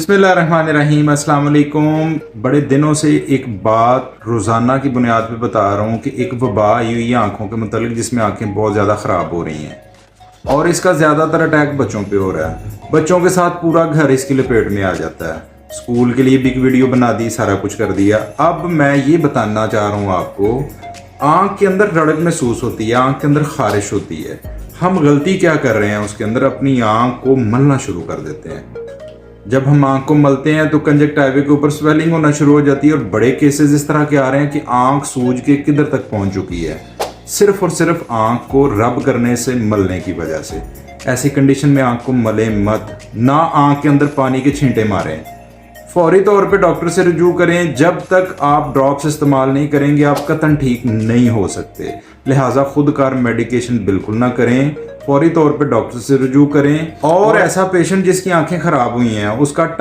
बिस्मिल्लाहिर्रहमानिर्रहीम, अस्सलाम वालेकुम। बड़े दिनों से एक बात रोज़ाना की बुनियाद पे बता रहा हूँ कि एक वबा आई हुई है आँखों के मुतालिक, जिसमें आँखें बहुत ज़्यादा ख़राब हो रही हैं और इसका ज़्यादातर अटैक बच्चों पे हो रहा है। बच्चों के साथ पूरा घर इसकी लपेट में आ जाता है। स्कूल के लिए बिग वीडियो बना दी, सारा कुछ कर दिया। अब मैं ये बताना चाह रहा हूँ आपको, आँख के अंदर रड़क महसूस होती है, आँख के अंदर खारिश होती है। हम गलती क्या कर रहे हैं, उसके अंदर अपनी आँख को मलना शुरू कर देते हैं। जब हम आंख को मलते हैं तो कंजक्टिवा के ऊपर स्वेलिंग होना शुरू हो जाती है और बड़े केसेस इस तरह के आ रहे हैं कि आंख सूज के किधर तक पहुंच चुकी है, सिर्फ और सिर्फ आंख को रब करने से, मलने की वजह से। ऐसी कंडीशन में आंख को मले मत, ना आंख के अंदर पानी के छींटे मारें। फौरी तौर पे डॉक्टर से रुजू करें। जब तक आप ड्रॉप्स इस्तेमाल नहीं करेंगे आप कतई ठीक नहीं हो सकते। लिहाजा खुद कार मेडिकेशन बिल्कुल ना करें, फौरी तौर पे डॉक्टर से रुजू करें। और ऐसा पेशेंट जिसकी आंखें खराब हुई हैं उसका